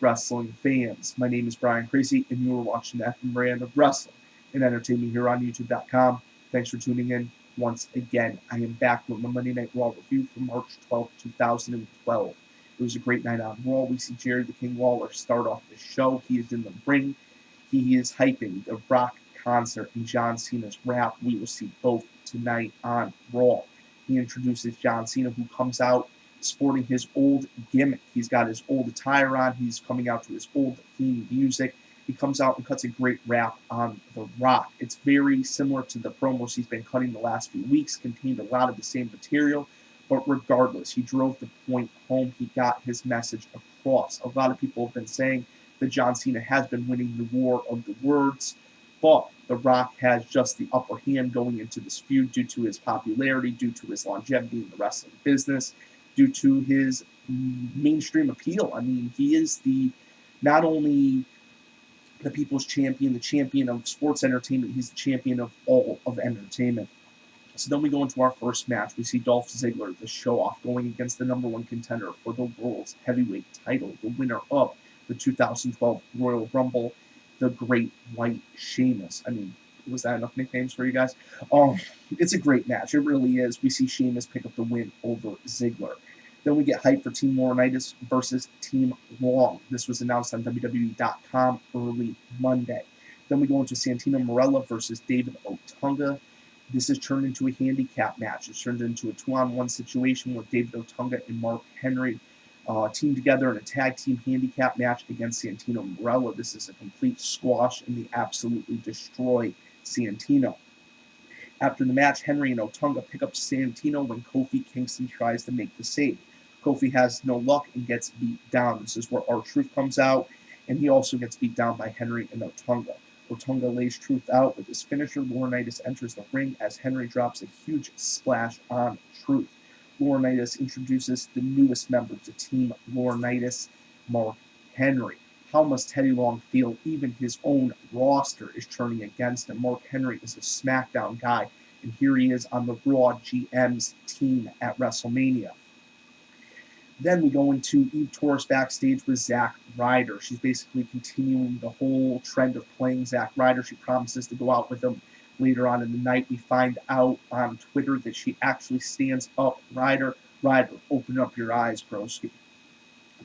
wrestling fans? My name is Brian Crazy, and you are watching the FM brand of wrestling and entertainment here on YouTube.com. Thanks for tuning in once again. I am back with my Monday Night Raw review for March 12th, 2012. It was a great night on Raw. We see Jerry the King Lawler start off the show. He is in the ring. He is hyping the Rock concert and John Cena's rap. We will see both tonight on Raw. He introduces John Cena, who comes out sporting his old gimmick. He's got his old attire on. He's coming out to his old theme music. He comes out and cuts a great rap on The Rock. It's very similar to the promos he's been cutting the last few weeks, contained a lot of the same material, but regardless, he drove the point home. He got his message across. A lot of people have been saying that John Cena has been winning the war of the words, but The Rock has just the upper hand going into this feud due to his popularity, due to his longevity in the wrestling business, due to his mainstream appeal. I mean, he is not only the people's champion, the champion of sports entertainment, he's the champion of all of entertainment. So then we go into our first match. We see Dolph Ziggler, the show-off, going against the #1 contender for the world's heavyweight title, the winner of the 2012 Royal Rumble, the Great White Sheamus. I mean, was that enough nicknames for you guys? It's a great match. It really is. We see Sheamus pick up the win over Ziggler. Then we get hyped for Team Laurinaitis versus Team Long. This was announced on WWE.com early Monday. Then we go into Santino Marella versus David Otunga. This is turned into a handicap match. It's turned into a 2-on-1 situation where David Otunga and Mark Henry team together in a tag team handicap match against Santino Marella. This is a complete squash, and they absolutely destroy Santino. After the match, Henry and Otunga pick up Santino when Kofi Kingston tries to make the save. Kofi has no luck and gets beat down. This is where R-Truth comes out, and he also gets beat down by Henry and Otunga. Otunga lays Truth out with his finisher. Laurinaitis enters the ring as Henry drops a huge splash on Truth. Laurinaitis introduces the newest member to Team Laurinaitis, Mark Henry. How must Teddy Long feel? Even his own roster is turning against him. Mark Henry is a SmackDown guy, and here he is on the Raw GM's team at WrestleMania. Then we go into Eve Torres backstage with Zack Ryder. She's basically continuing the whole trend of playing Zack Ryder. She promises to go out with him later on in the night. We find out on Twitter that she actually stands up Ryder. Ryder, open up your eyes, broski.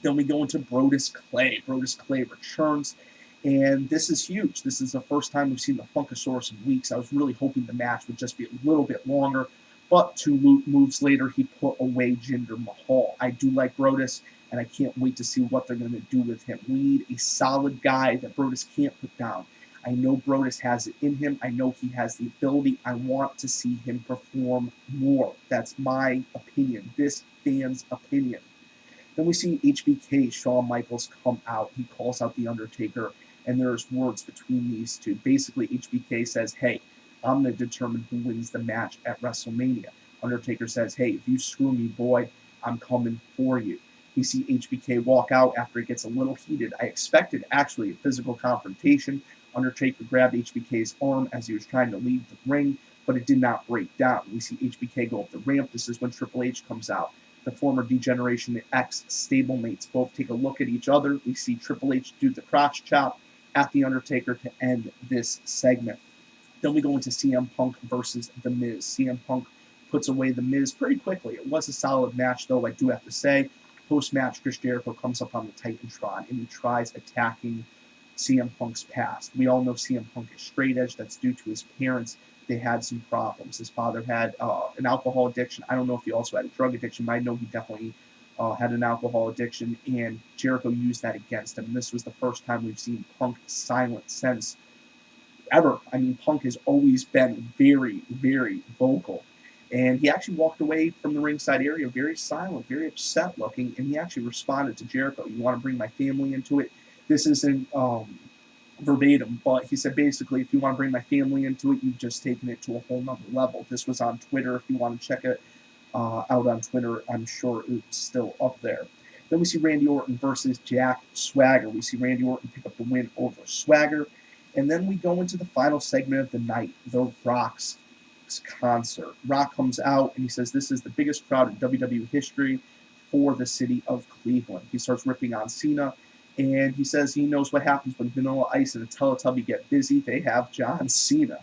Then we go into Brodus Clay. Brodus Clay returns, and this is huge. This is the first time we've seen the Funkasaurus in weeks. I was really hoping the match would just be a little bit longer, but 2 moves later, he put away Jinder Mahal. I do like Brodus, and I can't wait to see what they're going to do with him. We need a solid guy that Brodus can't put down. I know Brodus has it in him. I know he has the ability. I want to see him perform more. That's my opinion, this fan's opinion. Then we see HBK, Shawn Michaels, come out. He calls out The Undertaker, and there's words between these two. Basically, HBK says, hey, I'm going to determine who wins the match at WrestleMania. Undertaker says, hey, if you screw me, boy, I'm coming for you. We see HBK walk out after it gets a little heated. I expected, actually, a physical confrontation. Undertaker grabbed HBK's arm as he was trying to leave the ring, but it did not break down. We see HBK go up the ramp. This is when Triple H comes out. The former D-Generation X stablemates both take a look at each other. We see Triple H do the crotch chop at The Undertaker to end this segment. Then we go into CM Punk versus The Miz. CM Punk puts away The Miz pretty quickly. It was a solid match, though, I do have to say. Post-match, Chris Jericho comes up on the Titantron, and he tries attacking CM Punk's past. We all know CM Punk is straight edge. That's due to his parents. They had some problems. His father had an alcohol addiction. I don't know if he also had a drug addiction, but I know he definitely had an alcohol addiction, and Jericho used that against him. And this was the first time we've seen Punk silent since ever. I mean, Punk has always been very, very vocal. And he actually walked away from the ringside area very silent, very upset looking, and he actually responded to Jericho. You want to bring my family into it? This isn't verbatim, but he said basically, if you want to bring my family into it, you've just taken it to a whole nother level. This was on Twitter. If you want to check it out on Twitter, I'm sure it's still up there. Then we see Randy Orton versus Jack Swagger. We see Randy Orton pick up the win over Swagger. And then we go into the final segment of the night, The Rock's concert. Rock comes out and he says this is the biggest crowd in WWE history for the city of Cleveland. He starts ripping on Cena. And he says he knows what happens when Vanilla Ice and the Teletubby get busy. They have John Cena.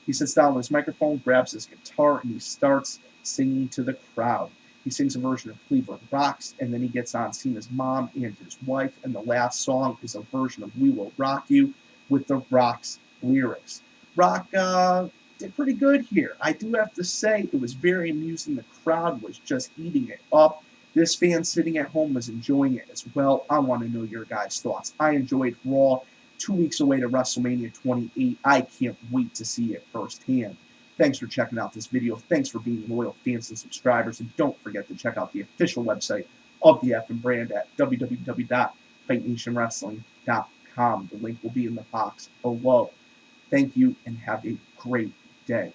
He sits down with his microphone, grabs his guitar, and he starts singing to the crowd. He sings a version of Cleveland Rocks, and then he gets on Cena's mom and his wife, and the last song is a version of We Will Rock You with the Rock's lyrics. Rock did pretty good here. I do have to say it was very amusing. The crowd was just eating it up. This fan sitting at home was enjoying it as well. I want to know your guys' thoughts. I enjoyed Raw. 2 weeks away to WrestleMania 28. I can't wait to see it firsthand. Thanks for checking out this video. Thanks for being loyal fans and subscribers. And don't forget to check out the official website of the Effin' Brand at www.fightnationwrestling.com. The link will be in the box below. Thank you and have a great day.